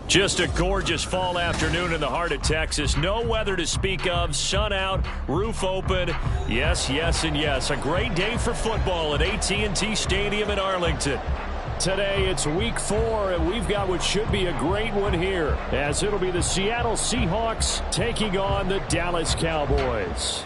Just a gorgeous fall afternoon in the heart of Texas. No weather to speak of. Sun out, roof open. Yes, yes, and yes. A great day for football at AT&T Stadium in Arlington. Today, it's week 4, and we've got what should be a great one here, as it'll be the Seattle Seahawks taking on the Dallas Cowboys.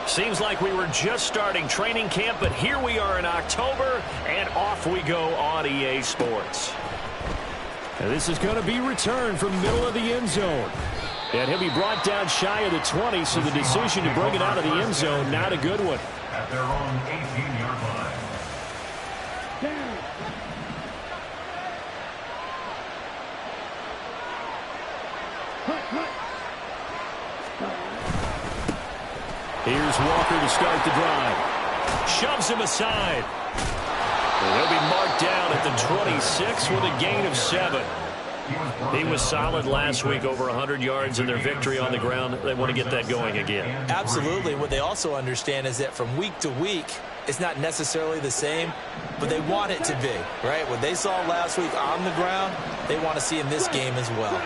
Seems like we were just starting training camp, but here we are in October, and off we go on EA Sports. And this is going to be returned from middle of the end zone. And he'll be brought down shy of the 20, so the decision to bring it out of the end zone, not a good one. At their own 18-yard line. Here's Walker to start the drive. Shoves him aside. And he'll be marked down at the 26 with a gain of 7. He was solid last week, over 100 yards in their victory on the ground. They want to get that going again. Absolutely. What they also understand is that from week to week, it's not necessarily the same, but they want it to be, right? What they saw last week on the ground, they want to see in this game as well.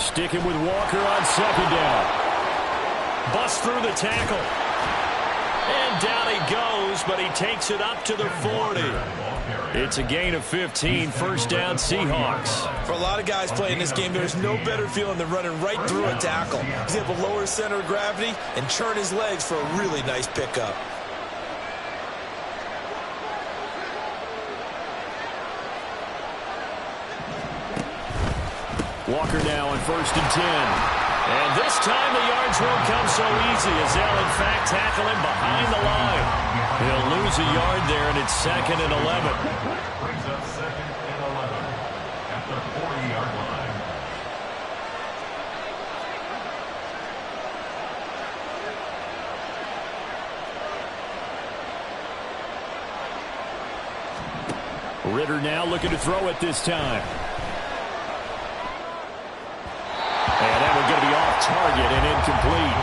Sticking with Walker on second down. Busts through the tackle. And down he goes, but he takes it up to the 40. It's a gain of 15, first down Seahawks. For a lot of guys playing this game, there's no better feeling than running right through a tackle. He's able to lower his center of gravity and churn his legs for a really nice pickup. Walker now on 1st and 10. And this time the yards won't come so easy as they'll, in fact, tackle him behind the line. He'll lose a yard there, and it's 2nd and 11. Brings up 2nd and 11 at the 40-yard line. Ritter now looking to throw it this time. And that one going to be off target and incomplete.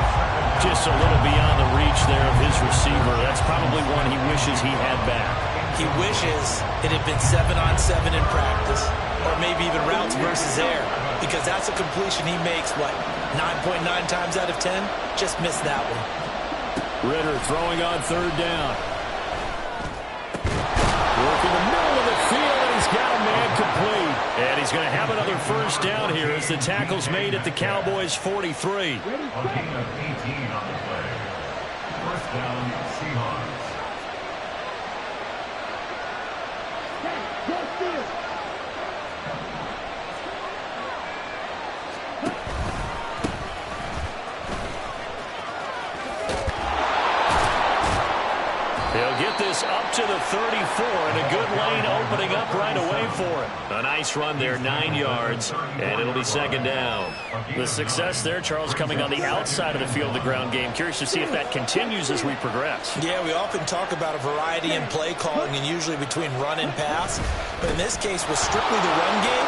Just a little beyond the reach there of his receiver. That's probably one he wishes he had back. He wishes it had been 7-on-7 in practice, or maybe even routes versus air, because that's a completion he makes, what, 9.9 times out of 10? Just missed that one. Ritter throwing on 3rd down. Working the middle of the field, and he's got a man complete. And he's going to have another first down here as the tackle's made at the Cowboys' 43. A gain of 18 on the play. First down, Seahawks. He'll get this up to the 34, and a good lane opening up right away for him. A nice run there, 9 yards, and it'll be 2nd down. The success there, Charles, coming on the outside of the field of the ground game. Curious to see if that continues as we progress. Yeah, we often talk about a variety in play calling and usually between run and pass. But in this case, with strictly the run game,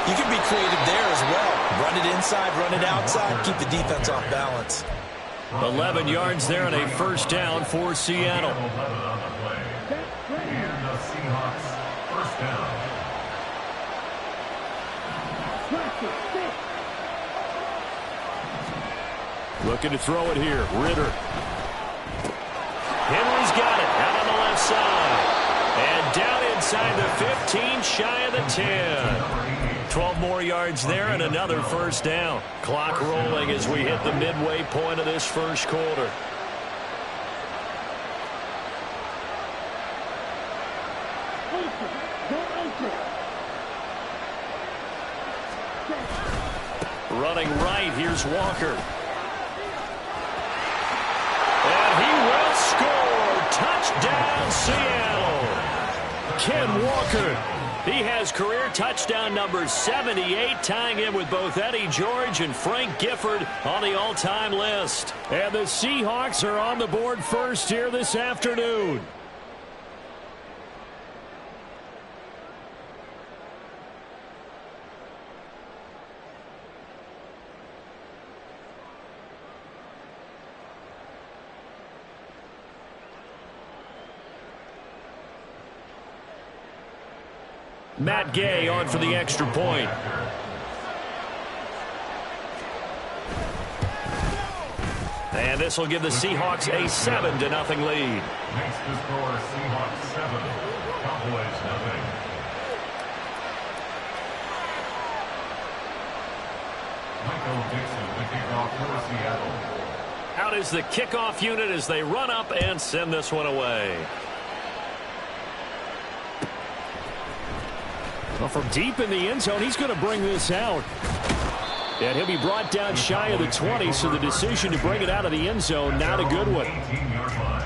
you can be creative there as well. Run it inside, run it outside, keep the defense off balance. 11 yards there and a first down for Seattle. 11 on the play. And the Seahawks first down. Looking to throw it here. Ritter. Henry's got it out on the left side. And down inside the 15, shy of the 10. 12 more yards there and another first down. Clock rolling as we hit the midway point of this first quarter. Running right, here's Walker. And he will score. Touchdown, Seattle. Ken Walker. He has career touchdown number 78, tying him with both Eddie George and Frank Gifford on the all-time list. And the Seahawks are on the board first here this afternoon. Matt Gay on for the extra point. And this will give the Seahawks a 7-0 lead. Makes the score Seahawks 7, Cowboys 0. Michael Dixon, the kickoff for Seattle. Out is the kickoff unit as they run up and send this one away. Well, from deep in the end zone, he's going to bring this out. And he'll be brought down shy of the 20, so the decision to bring it out of the end zone, not a good one. 18-yard line.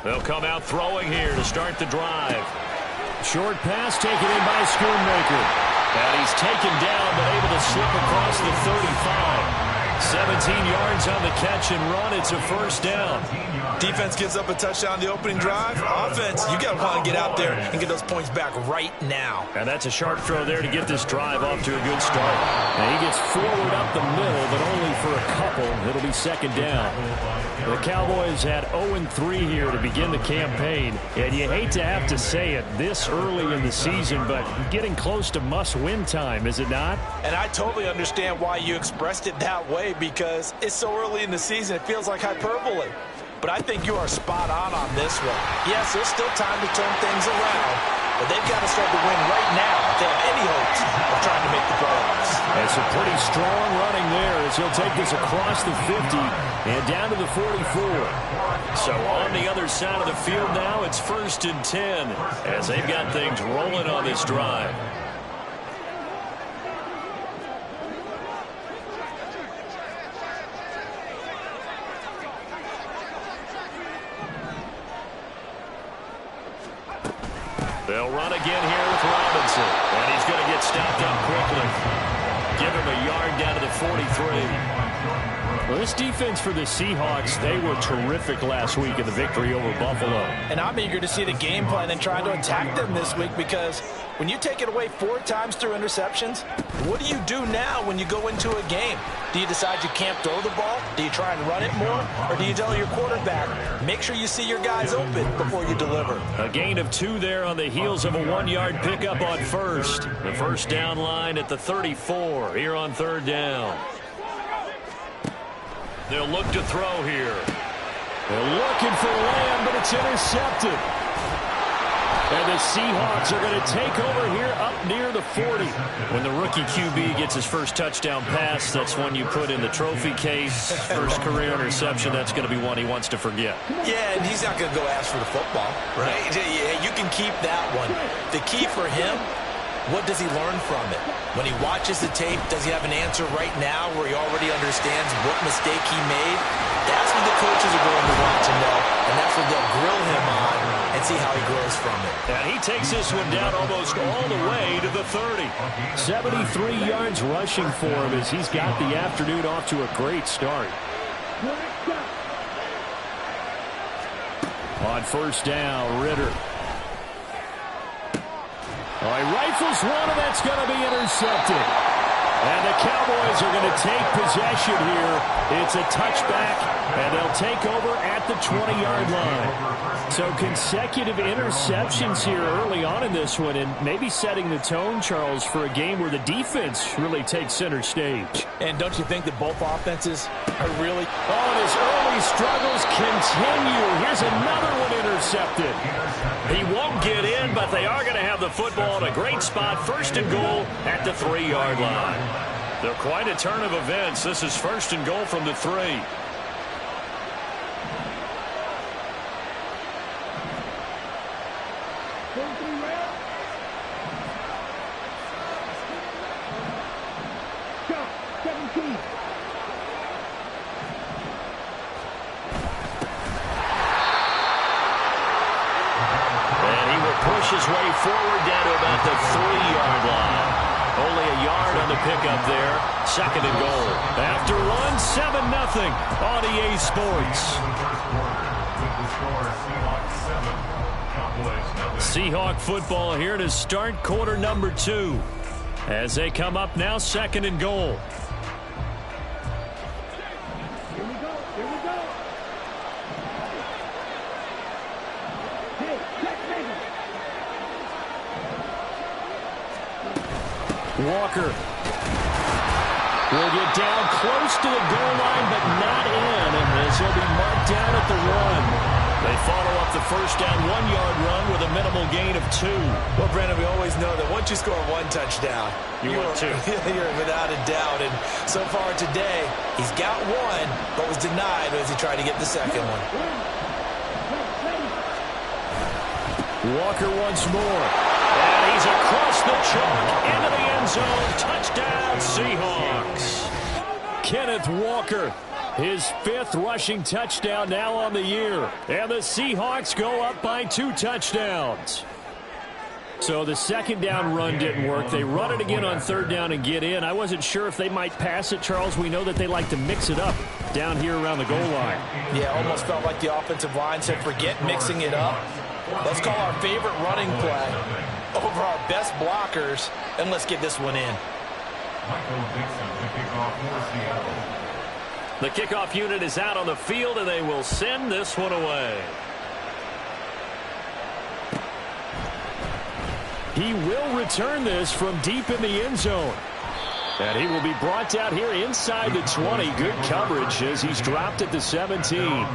They'll come out throwing here to start the drive. Short pass taken in by Schoonmaker. And he's taken down, but able to slip across the 35. 17 yards on the catch and run. It's a first down. Defense gives up a touchdown the opening drive. Offense, you got to want to get out there and get those points back right now. And that's a sharp throw there to get this drive off to a good start. And he gets forward up the middle, but only for a couple. It'll be second down. The Cowboys had 0-3 here to begin the campaign. And you hate to have to say it this early in the season, but getting close to must-win time, is it not? And I totally understand why you expressed it that way, because it's so early in the season, it feels like hyperbole. But I think you are spot on this one. Yes, there's still time to turn things around, but they've got to start to win right now if they have any hopes of trying to make the playoffs. It's a pretty strong running there as he'll take this across the 50 and down to the 44. So on the other side of the field now, it's 1st and 10 as they've got things rolling on this drive. They'll run again here with Robinson. And he's going to get stopped up quickly. Give him a yard down to the 43. Well, this defense for the Seahawks, they were terrific last week in the victory over Buffalo. And I'm eager to see the game plan and trying to attack them this week, because when you take it away 4 times through interceptions, what do you do now when you go into a game? Do you decide you can't throw the ball? Do you try and run it more? Or do you tell your quarterback, make sure you see your guys open before you deliver? A gain of 2 there on the heels of a 1-yard pickup on first. The first down line at the 34 here on 3rd down. They'll look to throw here. They're looking for Lamb, but it's intercepted. And the Seahawks are going to take over here up near the 40. When the rookie QB gets his first touchdown pass, that's one you put in the trophy case. First career interception, that's going to be one he wants to forget. Yeah, and he's not going to go ask for the football, right? Yeah, you can keep that one. The key for him, what does he learn from it? When he watches the tape, does he have an answer right now where he already understands what mistake he made? That's what the coaches are going to want to know, and that's what they'll grill him on and see how he grows from it. And he takes this one down almost all the way to the 30. 73 yards rushing for him as he's got the afternoon off to a great start. On first down, Ritter. All right, rifles one, and that's going to be intercepted. And the Cowboys are going to take possession here. It's a touchback, and they'll take over at the 20-yard line. So consecutive interceptions here early on in this one, and maybe setting the tone, Charles, for a game where the defense really takes center stage. And don't you think that both offenses are really... Oh, and his early struggles continue. Here's another one intercepted. He won't get in, but they are going to have the football in a great spot. 1st and goal at the 3-yard line. They're quite a turn of events. This is 1st and goal from the 3. His way forward down to about the 3-yard line. Only a yard on the pickup there. 2nd and goal. After one, 7-0 on EA Sports. Seahawk football here to start quarter number 2. As they come up now, 2nd and goal. Walker will get down close to the goal line, but not in, and this will be marked down at the 1. They follow up the first down 1-yard run with a minimal gain of 2. Well, Brandon, we always know that once you score 1 touchdown, you want 2. You're without a doubt. And so far today, he's got 1, but was denied as he tried to get the second one. Walker once more. And he's across the chalk into the end zone. Touchdown, Seahawks. Kenneth Walker, his 5th rushing touchdown now on the year. And the Seahawks go up by 2 touchdowns. So the 2nd down run didn't work. They run it again on 3rd down and get in. I wasn't sure if they might pass it, Charles. We know that they like to mix it up down here around the goal line. Yeah, almost felt like the offensive line said, forget mixing it up. Let's call our favorite running play over our best blockers, and let's get this one in. The kickoff unit is out on the field, and they will send this one away. He will return this from deep in the end zone. And he will be brought down here inside the 20. Good coverage as he's dropped at the 17.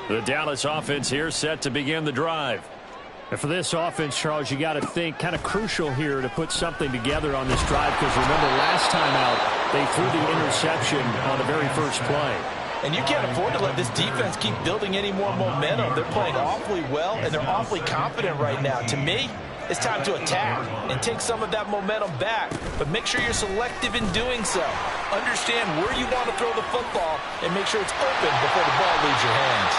The Dallas offense here set to begin the drive. And for this offense, Charles, you got to think kind of crucial here to put something together on this drive, because remember last time out they threw the interception on the very first play. And you can't afford to let this defense keep building any more momentum. They're playing awfully well, and they're awfully confident right now. To me, it's time to attack and take some of that momentum back. But make sure you're selective in doing so. Understand where you want to throw the football and make sure it's open before the ball leaves your hands.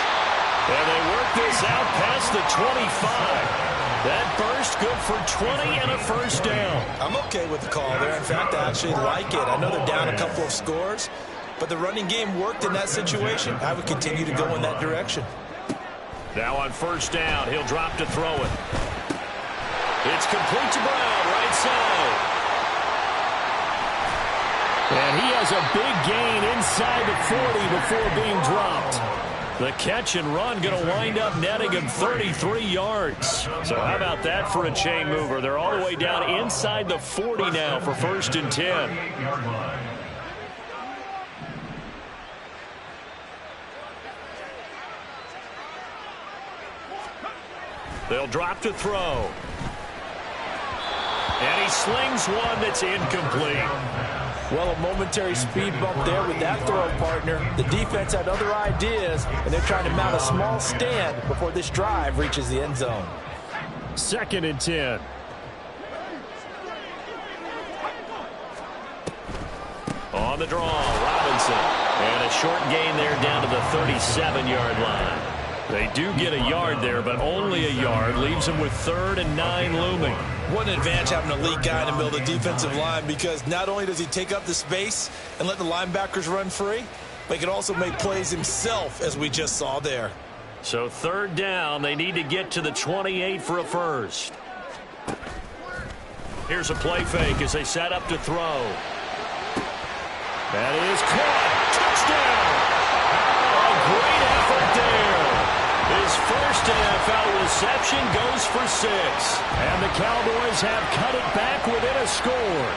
And they work this out past the 25. That burst good for 20 and a first down. I'm okay with the call there. In fact, I actually like it. I know they're down a couple of scores, but the running game worked in that situation. I would continue to go in that direction. Now on first down, he'll drop to throw it. It's complete to Brown, right side. And he has a big gain inside the 40 before being dropped. The catch and run going to wind up netting him 33 yards. So how about that for a chain mover? They're all the way down inside the 40 now for 1st and 10. They'll drop to throw. And he slings one that's incomplete. Well, a momentary speed bump there with that throw, partner. The defense had other ideas, and they're trying to mount a small stand before this drive reaches the end zone. 2nd and 10. On the draw, Robinson. And a short gain there down to the 37-yard line. They do get a yard there, but only a yard. Leaves them with 3rd and 9 looming. What an advantage having an elite guy in the middle of the defensive line, because not only does he take up the space and let the linebackers run free, but he can also make plays himself, as we just saw there. So 3rd down, they need to get to the 28 for a first. Here's a play fake as they set up to throw. That is caught. Touchdown! A great effort there. His first NFL reception goes for 6. And the Cowboys have cut it back within a score.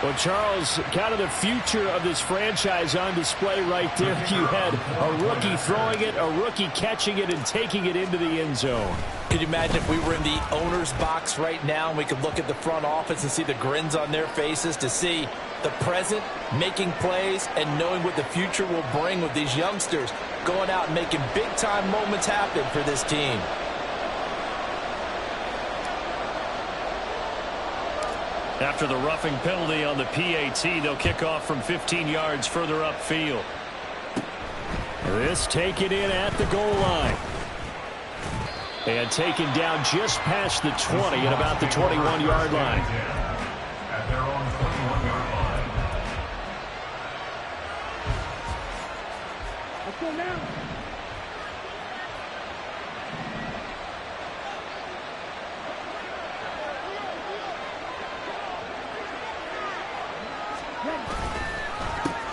Well, Charles, kind of the future of this franchise on display right there. You had a rookie throwing it, a rookie catching it, and taking it into the end zone. Could you imagine if we were in the owner's box right now and we could look at the front office and see the grins on their faces, to see the present making plays and knowing what the future will bring with these youngsters going out and making big-time moments happen for this team. After the roughing penalty on the PAT, they'll kick off from 15 yards further upfield. This taken in at the goal line. And taken down just past the 20 at about the 21-yard line. At their own 21-yard line. Let's go now.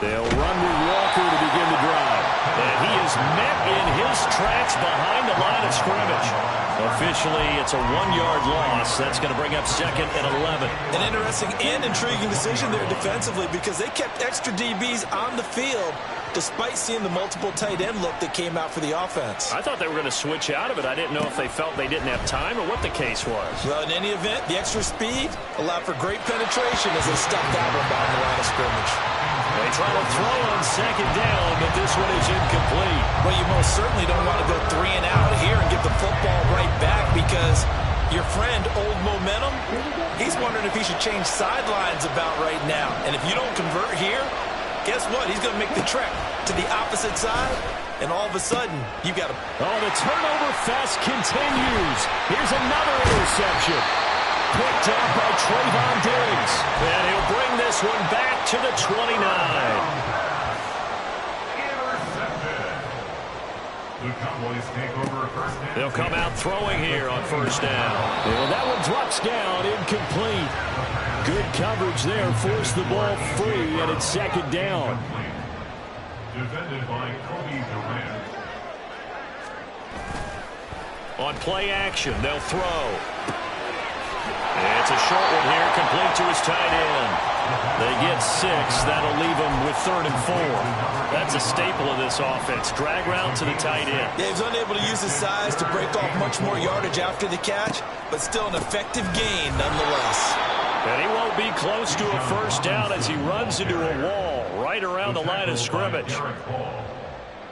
They'll run with Walker to begin the drive. And he is met in his tracks behind the line of scrimmage. Officially, it's a 1-yard loss. That's going to bring up 2nd and 11. An interesting and intriguing decision there defensively because they kept extra DBs on the field despite seeing the multiple tight end look that came out for the offense. I thought they were going to switch out of it. I didn't know if they felt they didn't have time or what the case was. Well, in any event, the extra speed allowed for great penetration as they stuck that one behind the line of scrimmage. They try to throw on 2nd down, but this one is incomplete. Well, you most certainly don't want to go 3 and out here and get the football right back because your friend, Old Momentum, he's wondering if he should change sidelines about right now. And if you don't convert here, guess what? He's going to make the trek to the opposite side, and all of a sudden, you've got to... Oh, the turnover fest continues. Here's another interception. Picked up by Trayvon Diggs. And he'll bring this one back to the 29. The Cowboys take over first down. They'll come out throwing here on 1st down. And that one drops down, incomplete. Good coverage there, forced the ball free, and it's 2nd down. Defended by Cody Durant. On play action, they'll throw. It's a short one here, complete to his tight end. They get 6. That'll leave them with 3rd and 4. That's a staple of this offense. Drag route to the tight end. Yeah, he's unable to use his size to break off much more yardage after the catch, but still an effective gain nonetheless. And he won't be close to a 1st down as he runs into a wall right around the line of scrimmage.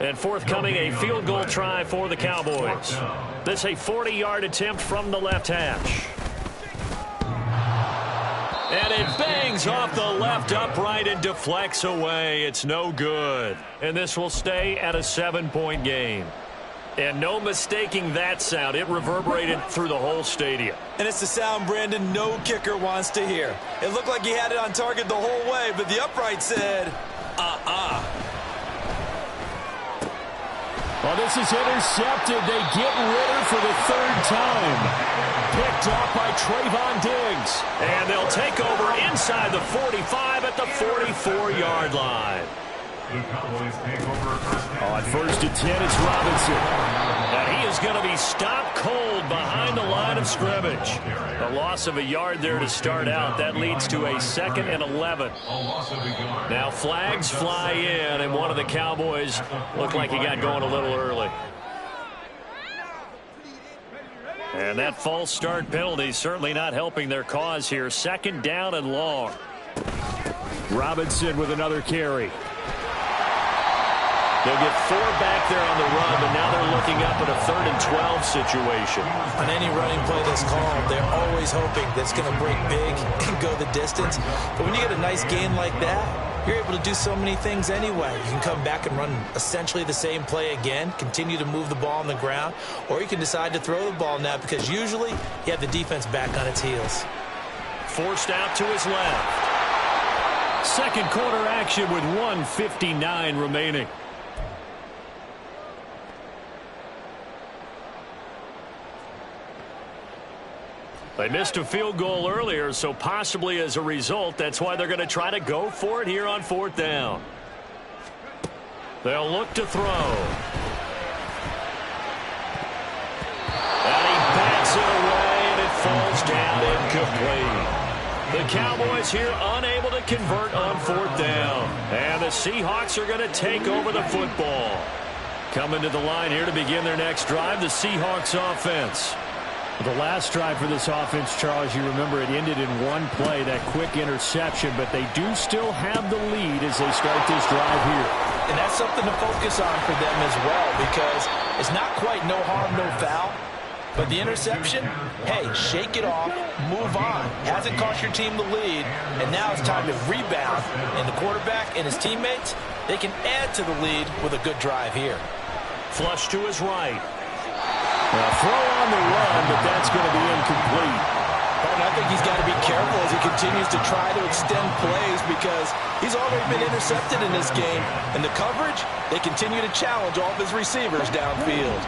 And forthcoming, a field goal try for the Cowboys. This a 40-yard attempt from the left hash. And it bangs off the left upright and deflects away. It's no good. And this will stay at a 7-point game. And no mistaking that sound. It reverberated through the whole stadium. And it's the sound, Brandon, no kicker wants to hear. It looked like he had it on target the whole way, but the upright said, Well, this is intercepted. They get Ritter for the 3rd time. Picked up by Trayvon Diggs. And they'll take over inside the 45 at the 44-yard line. The Cowboys take over first down. On 1st and 10, it's Robinson. And he is going to be stopped cold behind the line of scrimmage. A loss of a yard there to start out. That leads to a 2nd and 11. Now flags fly in, and one of the Cowboys looked like he got going a little early. And that false start penalty certainly not helping their cause here. 2nd down and long. Robinson with another carry. They'll get 4 back there on the run, but now they're looking up at a 3rd and 12 situation. On any running play that's called, they're always hoping that it's going to break big and go the distance. But when you get a nice gain like that, you're able to do so many things anyway. You can come back and run essentially the same play again, continue to move the ball on the ground, or you can decide to throw the ball now because usually you have the defense back on its heels. Forced out to his left. 2nd quarter action with 1:59 remaining. They missed a field goal earlier, so possibly as a result, that's why they're going to try to go for it here on 4th down. They'll look to throw. And he bats it away, and it falls down incomplete. The Cowboys here unable to convert on 4th down. And the Seahawks are going to take over the football. Coming to the line here to begin their next drive, the Seahawks offense. The last drive for this offense, Charles, you remember it ended in one play, that quick interception, but they do still have the lead as they start this drive here. And that's something to focus on for them as well because it's not quite no harm, no foul. But the interception, hey, shake it off, move on. Hasn't cost your team the lead, and now it's time to rebound. And the quarterback and his teammates, they can add to the lead with a good drive here. Flush to his right. Throw on the run, but that's going to be incomplete. And I think he's got to be careful as he continues to try to extend plays because he's already been intercepted in this game. And the coverage, they continue to challenge all of his receivers downfield.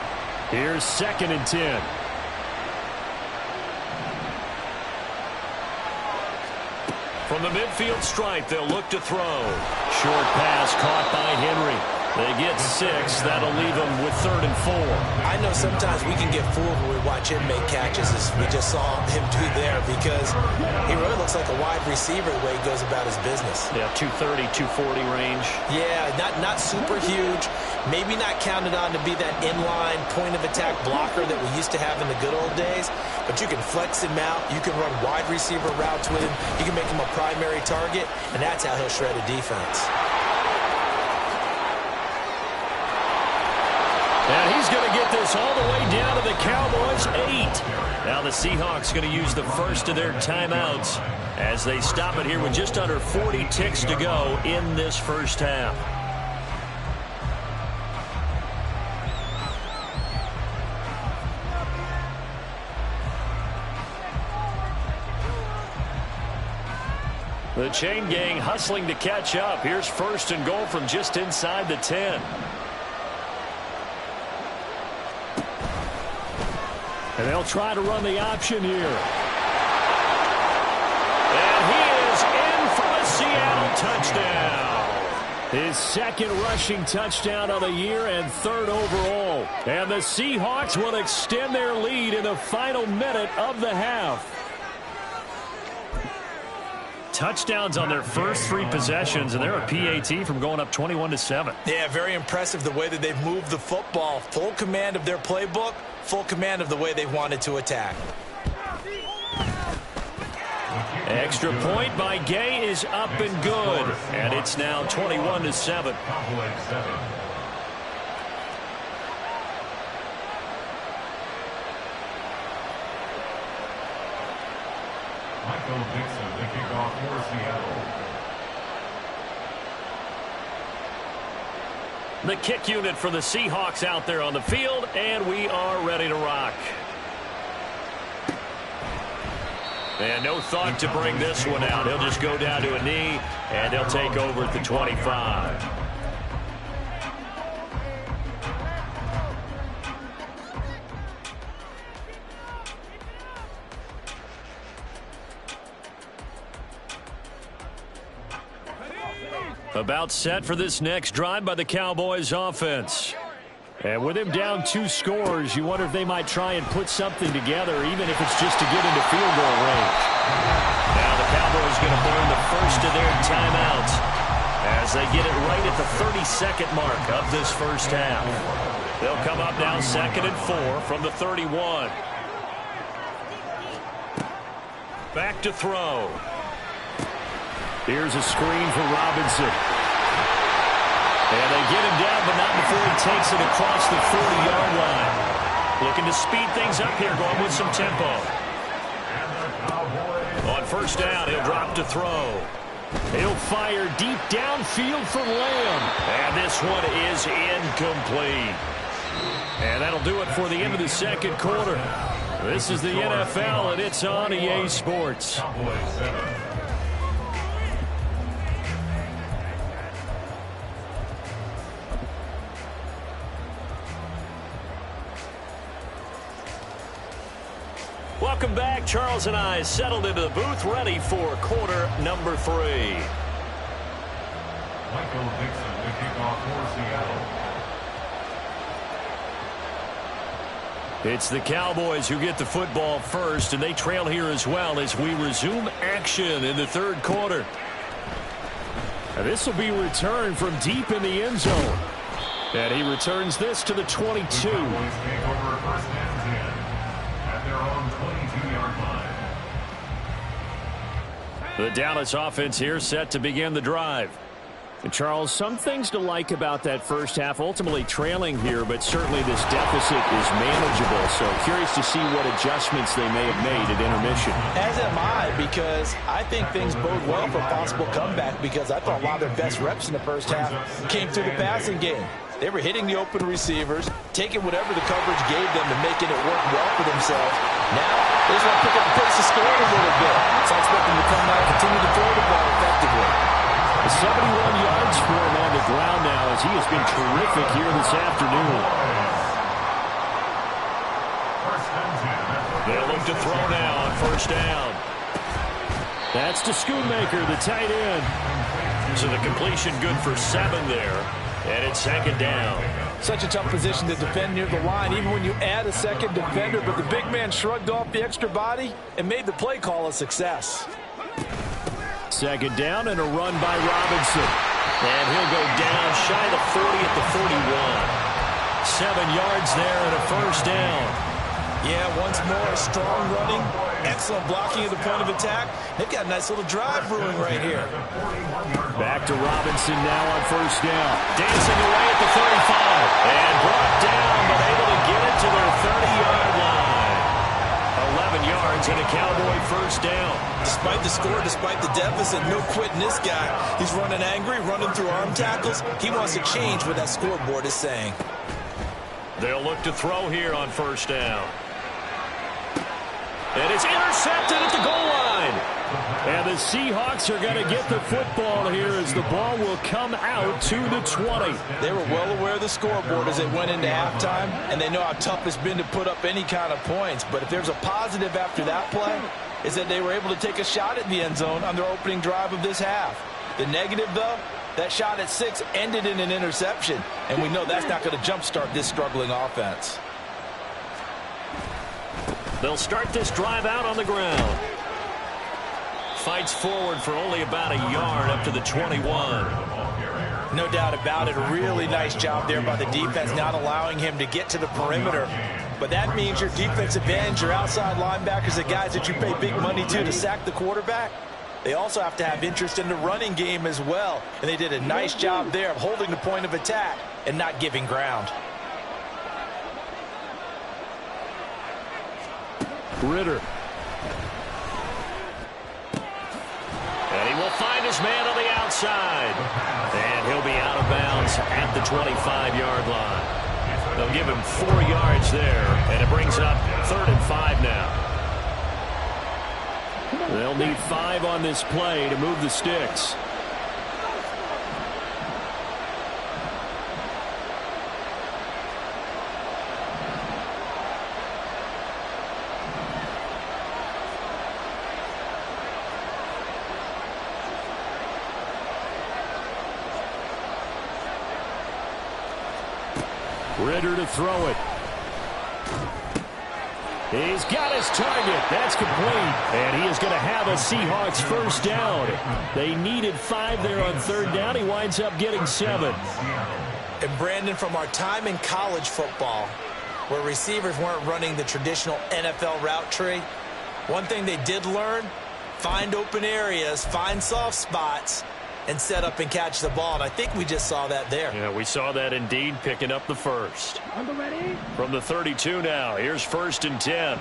Here's 2nd and 10. From From the midfield stripe, they'll look to throw. Short pass caught by Henry. They get 6. That'll leave them with 3rd and 4. I know sometimes we can get fooled when we watch him make catches, as we just saw him do there, because he really looks like a wide receiver the way he goes about his business. Yeah, 230, 240 range. Yeah, not super huge. Maybe not counted on to be that inline point-of-attack blocker that we used to have in the good old days, but you can flex him out. You can run wide receiver routes with him. You can make him a primary target, and that's how he'll shred a defense. And he's going to get this all the way down to the Cowboys' 8. Now the Seahawks going to use the first of their timeouts as they stop it here with just under 40 ticks to go in this first half. The chain gang hustling to catch up. Here's 1st and goal from just inside the 10. And they'll try to run the option here. And he is in for a Seattle touchdown. His 2nd rushing touchdown of the year and 3rd overall. And the Seahawks will extend their lead in the final minute of the half. Touchdowns on their first 3 possessions, and they're a PAT from going up 21-7. Yeah, very impressive the way that they've moved the football. Full command of their playbook, full command of the way they wanted to attack. Extra point by Gay is up and good, and it's now 21-7. Michael Dixon, the kickoff for Seattle. The kick unit for the Seahawks out there on the field, and we are ready to rock. And no thought to bring this one out. He'll just go down to a knee, and they'll take over at the 25. About set for this next drive by the Cowboys offense. And with him down 2 scores, you wonder if they might try and put something together, even if it's just to get into field goal range. Now the Cowboys going to burn the first of their timeouts as they get it right at the 32nd mark of this first half. They'll come up now 2nd and 4 from the 31. Back to throw. Here's a screen for Robinson. And they get him down, but not before he takes it across the 40-yard line. Looking to speed things up here, going with some tempo. On first down, he'll drop to throw. He'll fire deep downfield for Lamb. And this one is incomplete. And that'll do it for the end of the 2nd quarter. This is the NFL, and it's on EA Sports. Welcome back. Charles and I settled into the booth, ready for quarter number 3. Michael Dixon, the kickoff for Seattle. It's the Cowboys who get the football first, and they trail here as well as we resume action in the 3rd quarter. And this will be returned from deep in the end zone. And he returns this to the 22. The Cowboys take over 1st and 10 at their own 22-yard line. The Dallas offense here set to begin the drive. And Charles, some things to like about that first half, ultimately trailing here, but certainly this deficit is manageable. So curious to see what adjustments they may have made at intermission. As am I, because I think things bode well for a possible comeback, because I thought a lot of their best reps in the first half came through the passing game. They were hitting the open receivers, taking whatever the coverage gave them and making it work well for themselves. Now, they just want to pick up the pace of scoring a little bit. So I expect them to come out and continue to throw the ball effectively. 71 yards for him on the ground now, as he has been terrific here this afternoon. They'll look to throw now on first down. That's to Schoonmaker, the tight end. So the completion good for 7 there. And it's 2nd down. Such a tough position to defend near the line, even when you add a second defender. But the big man shrugged off the extra body and made the play call a success. 2nd down and a run by Robinson. And he'll go down shy of the 40 at the 41. 7 yards there and a 1st down. Yeah, once more, strong running, excellent blocking at the point of attack. They've got a nice little drive brewing right here. Back to Robinson now on 1st down. Dancing away at the 35. And brought down, but able to get it to their 30-yard line. 11 yards and a Cowboy 1st down. Despite the score, despite the deficit, no quitting this guy. He's running angry, running through arm tackles. He wants to change what that scoreboard is saying. They'll look to throw here on 1st down. And it's intercepted at the goal line. And the Seahawks are going to get the football here as the ball will come out to the 20. They were well aware of the scoreboard as they went into halftime, and they know how tough it's been to put up any kind of points. But if there's a positive after that play, is that they were able to take a shot at the end zone on their opening drive of this half. The negative, though, that shot at 6 ended in an interception, and we know that's not going to jumpstart this struggling offense. They'll start this drive out on the ground. Fights forward for only about a yard up to the 21. No doubt about it. A really nice job there by the defense, not allowing him to get to the perimeter. But that means your defensive ends, your outside linebackers, the guys that you pay big money to sack the quarterback, they also have to have interest in the running game as well. And they did a nice job there of holding the point of attack and not giving ground. Ritter. And he will find his man on the outside. And he'll be out of bounds at the 25-yard line. They'll give him 4 yards there, and it brings up 3rd and 5 now. They'll need 5 on this play to move the sticks. Ritter to throw it. He's got his target. That's complete. And he is going to have a Seahawks 1st down. They needed 5 there on 3rd down. He winds up getting 7. And Brandon, from our time in college football, where receivers weren't running the traditional NFL route tree, one thing they did learn, find open areas, find soft spots, and set up and catch the ball. And I think we just saw that there. Yeah, we saw that indeed, picking up the 1st. From the 32 now, here's 1st and 10.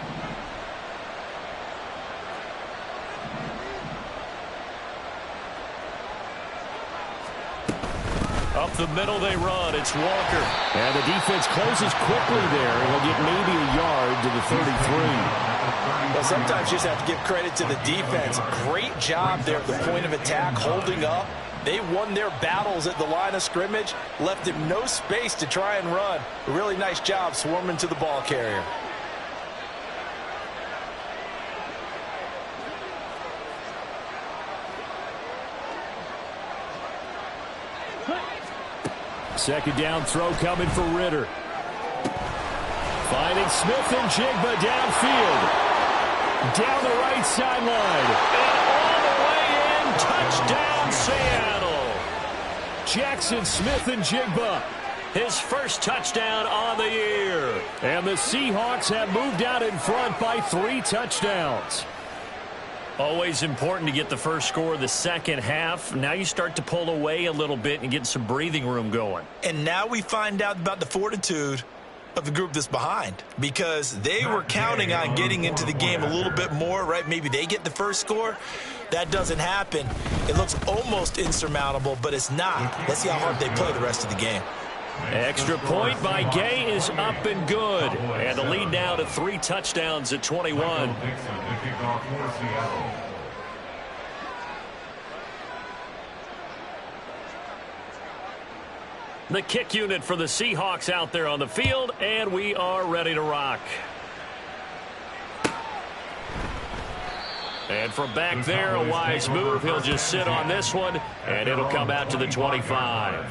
Up the middle they run. It's Walker. And the defense closes quickly there. And he'll get maybe a yard to the 33. Well, sometimes you just have to give credit to the defense. Great job there at the point of attack, holding up. They won their battles at the line of scrimmage, left him no space to try and run. A really nice job swarming to the ball carrier. Second down throw coming for Ritter. Finding Smith and Jigba downfield. Down the right sideline. And all the way in. Touchdown, Seattle. Jackson Smith and Jigba. His 1st touchdown on the year. And the Seahawks have moved out in front by 3 touchdowns. Always important to get the 1st score of the 2nd half. Now you start to pull away a little bit and get some breathing room going. And now we find out about the fortitude of the group that's behind, because they were counting on getting into the game a little bit more, right? Maybe they get the 1st score. That doesn't happen. It looks almost insurmountable, but it's not. Let's see how hard they play the rest of the game. Extra point by Gay is up and good. And the lead now to 3 touchdowns at 21. The kick unit for the Seahawks out there on the field, and we are ready to rock. And from back there, a wise move. He'll just sit on this one, and it'll come out to the 25.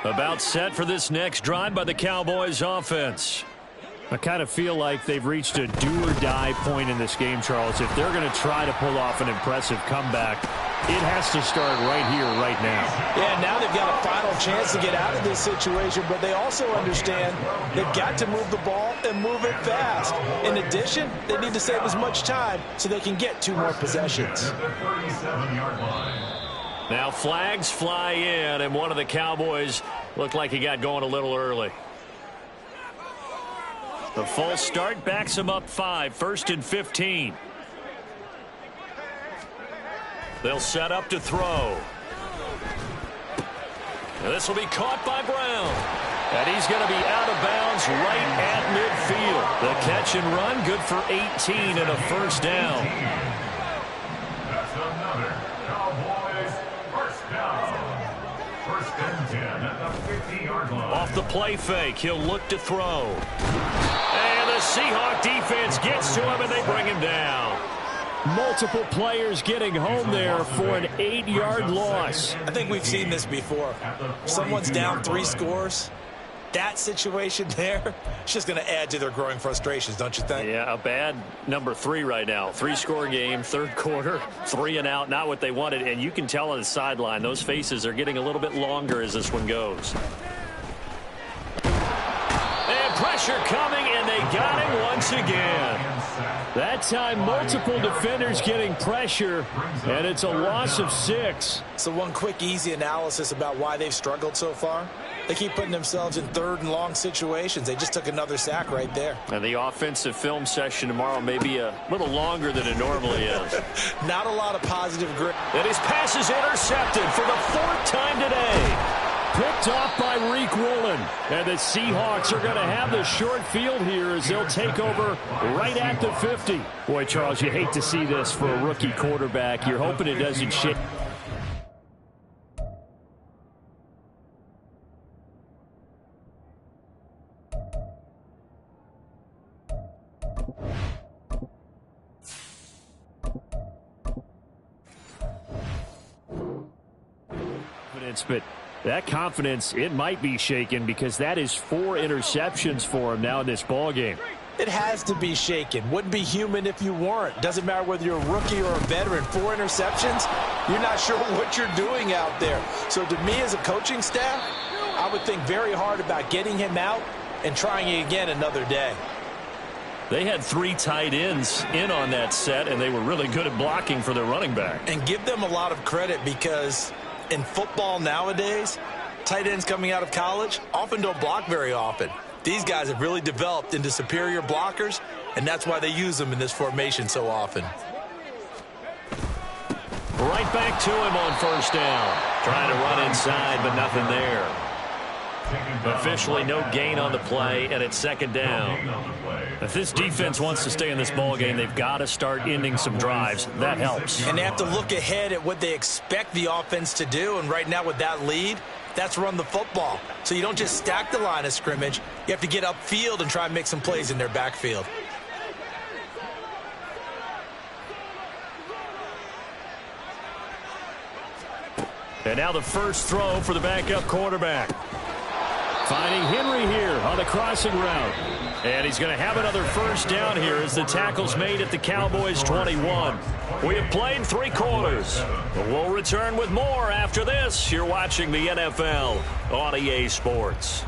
About set for this next drive by the Cowboys offense. I kind of feel like they've reached a do-or-die point in this game, Charles. If they're going to try to pull off an impressive comeback, it has to start right here, right now. Yeah, now they've got a final chance to get out of this situation, but they also understand they've got to move the ball and move it fast. In addition, they need to save as much time so they can get 2 more possessions. Now flags fly in, and one of the Cowboys looked like he got going a little early. The false start backs him up 5, 1st and 15. They'll set up to throw. This will be caught by Brown. And he's going to be out of bounds right at midfield. The catch and run, good for 18 and a first down. That's another Cowboys first down. 1st and 10 at the 50-yard line. Off the play fake, he'll look to throw. And the Seahawk defense gets to him, and they bring him down. Multiple players getting home there for an 8-yard loss. I think we've seen this before. Someone's down 3 scores. That situation there, it's just going to add to their growing frustrations, don't you think? Yeah, a bad number 3 right now. 3-score game, 3rd quarter, 3 and out, not what they wanted. And you can tell on the sideline, those faces are getting a little bit longer as this one goes. And pressure coming, and they got him once again. That time, multiple defenders getting pressure, and it's a loss of 6. So one quick, easy analysis about why they've struggled so far. They keep putting themselves in 3rd and long situations. They just took another sack right there. And the offensive film session tomorrow may be a little longer than it normally is. Not a lot of positive grit. And his pass is intercepted for the 4th time today. Picked off by Reek Woolen. And the Seahawks are going to have the short field here as they'll take over right at the 50. Boy, Charles, you hate to see this for a rookie quarterback. You're hoping it doesn't shake. But that confidence, it might be shaken because that is 4 interceptions for him now in this ball game. It has to be shaken. Wouldn't be human if you weren't. Doesn't matter whether you're a rookie or a veteran. 4 interceptions, you're not sure what you're doing out there. So to me as a coaching staff, I would think very hard about getting him out and trying it again another day. They had 3 tight ends in on that set, and they were really good at blocking for their running back. And give them a lot of credit because in football nowadays, tight ends coming out of college often don't block very often. These guys have really developed into superior blockers, and that's why they use them in this formation so often. Right back to him on 1st down. Trying to run inside, but nothing there. Officially no gain on the play, and it's 2nd down. If this defense wants to stay in this ball game, they've got to start ending some drives. That helps. And they have to look ahead at what they expect the offense to do, and right now with that lead, that's run the football. So you don't just stack the line of scrimmage. You have to get upfield and try and make some plays in their backfield. And now the first throw for the backup quarterback. Finding Henry here on the crossing route. And he's going to have another first down here as the tackle's made at the Cowboys 21. We have played 3 quarters. We'll return with more after this. You're watching the NFL on EA Sports.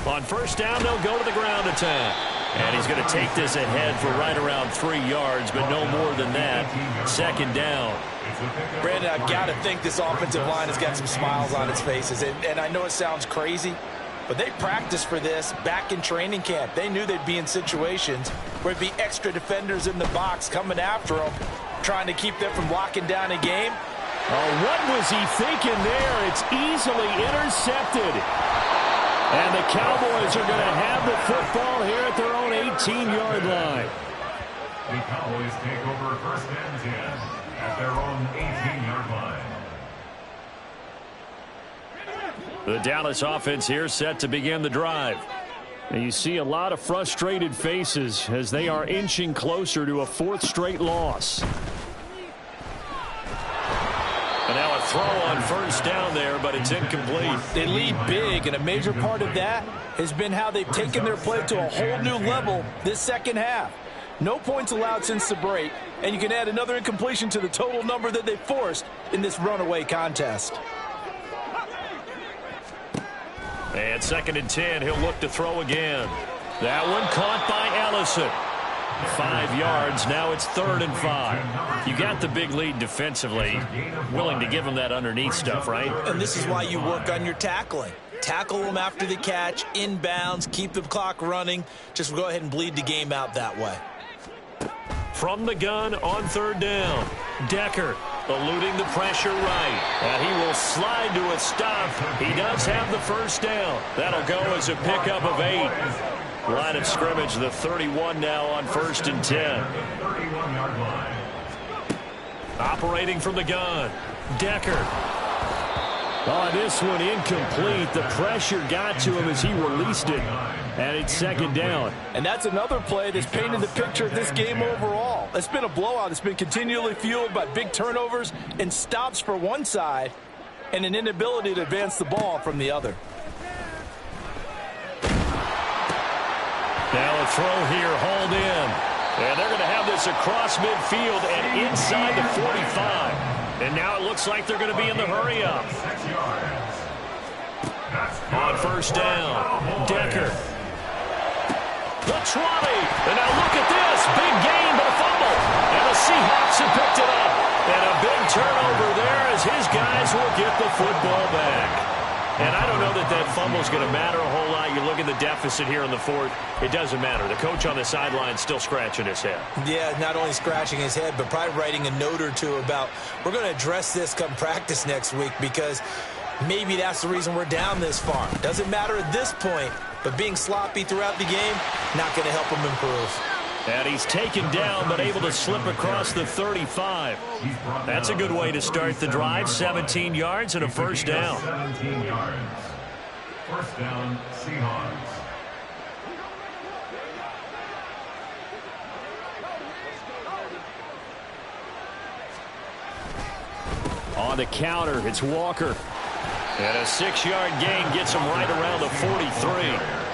On first down, they'll go to the ground attack. And he's going to take this ahead for right around 3 yards, but no more than that. Second down. Brandon, I've got to think this offensive line has got some smiles on its faces. And I know it sounds crazy, but they practiced for this back in training camp. They knew they'd be in situations where there'd be extra defenders in the box coming after them, trying to keep them from locking down a game. Oh, what was he thinking there? It's easily intercepted. And the Cowboys are going to have the football here at their own 18-yard line. The Cowboys take over first and 10 at their own 18-yard line. The Dallas offense here set to begin the drive. And you see a lot of frustrated faces as they are inching closer to a 4th straight loss. And now a throw on first down there, but it's incomplete. They lead big, and a major part of that has been how they've taken their play to a whole new level this second half. No points allowed since the break, and you can add another incompletion to the total number that they forced in this runaway contest. And second and 10, he'll look to throw again. That one caught by Ellison. 5 yards. Now it's 3rd and 5. You got the big lead defensively. Willing to give them that underneath stuff, right? And this is why you work on your tackling. Tackle them after the catch, inbounds, keep the clock running. Just go ahead and bleed the game out that way. From the gun on 3rd down. Decker eluding the pressure right. And he will slide to a stop. He does have the first down. That'll go as a pickup of 8. Line of scrimmage, the 31 now on 1st and 10. 31-yard line. Operating from the gun. Decker. Oh, this one incomplete. The pressure got to him as he released it. And it's 2nd down. And that's another play that's painted the picture of this game overall. It's been a blowout. It's been continually fueled by big turnovers and stops for one side and an inability to advance the ball from the other. Now a throw here, hauled in. And they're going to have this across midfield and inside the 45. And now it looks like they're going to be in the hurry-up. On first down, Decker. The trolley. And now look at this. Big gain, but a fumble. And the Seahawks have picked it up. And a big turnover there as his guys will get the football back. And I don't know that that fumble is going to matter a whole lot. You look at the deficit here in the 4th. It doesn't matter. The coach on the sideline still scratching his head. Yeah, not only scratching his head, but probably writing a note or two about we're going to address this come practice next week because maybe that's the reason we're down this far. Doesn't matter at this point, but being sloppy throughout the game, not going to help him improve. And he's taken down, but able to slip across the 35. That's a good way to start the drive. 17 yards and a first down. 17 yards. First down, Seahawks. On the counter, it's Walker. And a 6-yard gain gets him right around the 43.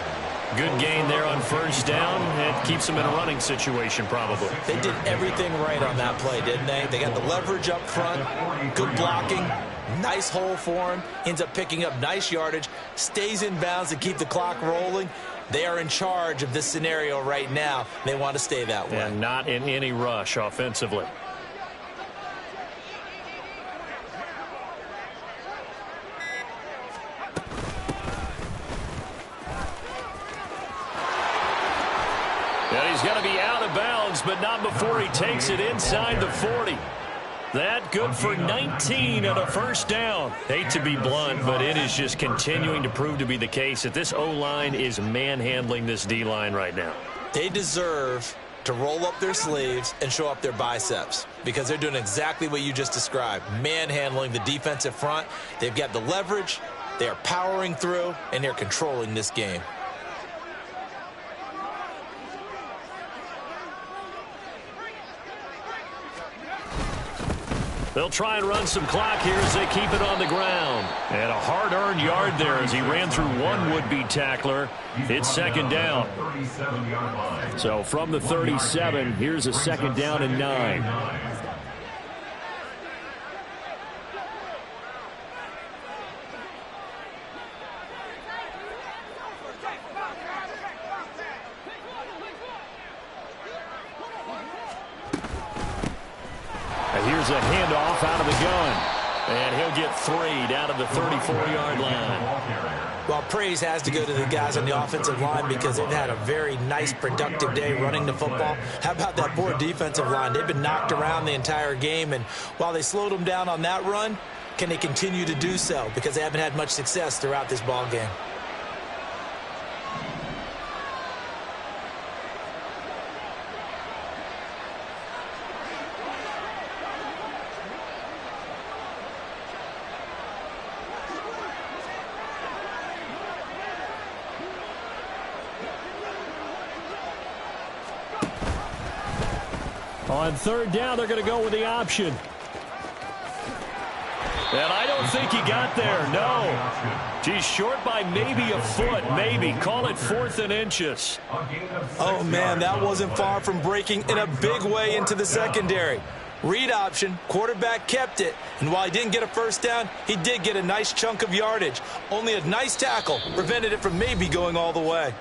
Good gain there on first down. It keeps them in a running situation, probably. They did everything right on that play, didn't they? They got the leverage up front, good blocking, nice hole for him, ends up picking up nice yardage, stays in bounds to keep the clock rolling. They are in charge of this scenario right now. They want to stay that way. And not in any rush offensively. And he's going to be out of bounds, but not before he takes it inside the 40. That good for 19 and a first down. Hate to be blunt, but it is just continuing to prove to be the case that this O-line is manhandling this D-line right now. They deserve to roll up their sleeves and show up their biceps because they're doing exactly what you just described, manhandling the defensive front. They've got the leverage, they are powering through, and they're controlling this game. They'll try and run some clock here as they keep it on the ground. And a hard-earned yard there as he ran through one would-be tackler. It's second down. So from the 37, here's a second down and 9. And here's a handoff out of the gun. And he'll get 3 down to the 34-yard line. Well, praise has to go to the guys on the offensive line because they've had a very nice, productive day running the football. How about that poor defensive line? They've been knocked around the entire game, and while they slowed them down on that run, can they continue to do so? Because they haven't had much success throughout this ball game. On third down, they're going to go with the option. And I don't think he got there, no. He's short by maybe a foot, maybe. Call it 4th and inches. Oh, man, that wasn't far from breaking in a big way into the secondary. Read option, quarterback kept it, and while he didn't get a first down, he did get a nice chunk of yardage. Only a nice tackle prevented it from maybe going all the way.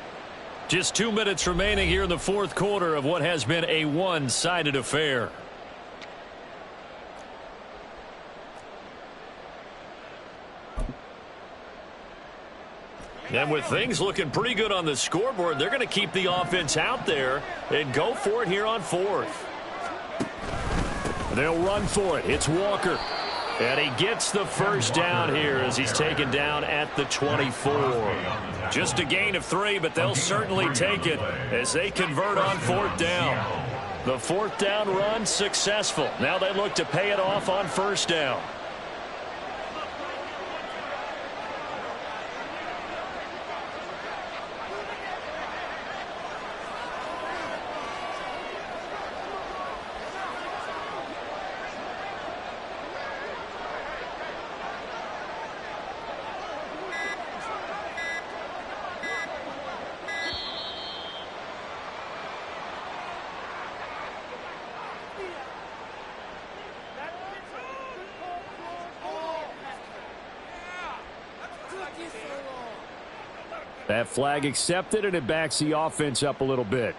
Just 2 minutes remaining here in the fourth quarter of what has been a one-sided affair. And with things looking pretty good on the scoreboard, they're going to keep the offense out there and go for it here on 4th. They'll run for it. It's Walker. And he gets the first down here as he's taken down at the 24. Just a gain of 3, but they'll certainly take it as they convert on 4th down. The 4th down run successful. Now they look to pay it off on 1st down. That flag accepted, and it backs the offense up a little bit.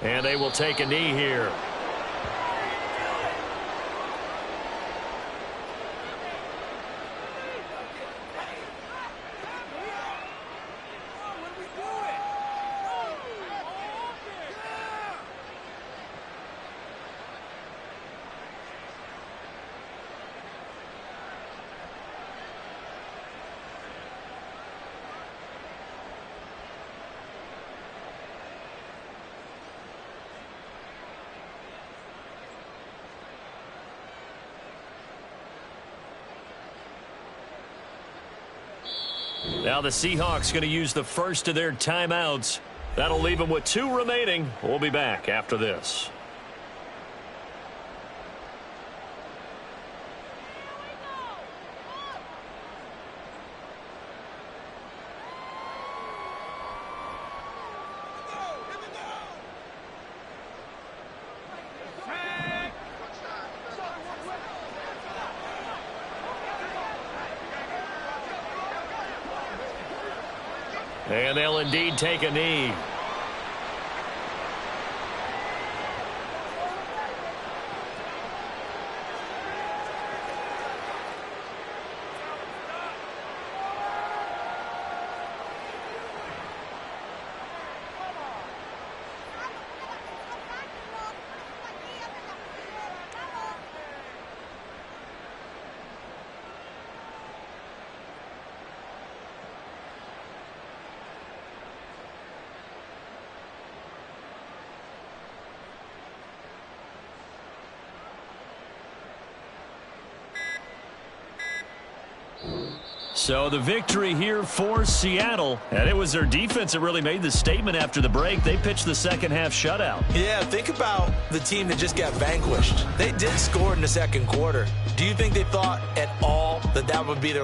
And they will take a knee here. Now the Seahawks going to use the first of their timeouts. That'll leave them with 2 remaining. We'll be back after this. And they'll indeed take a knee. So the victory here for Seattle, and it was their defense that really made the statement after the break. They pitched the second half shutout. Yeah, think about the team that just got vanquished. They did score in the second quarter. Do you think they thought at all that that would be their last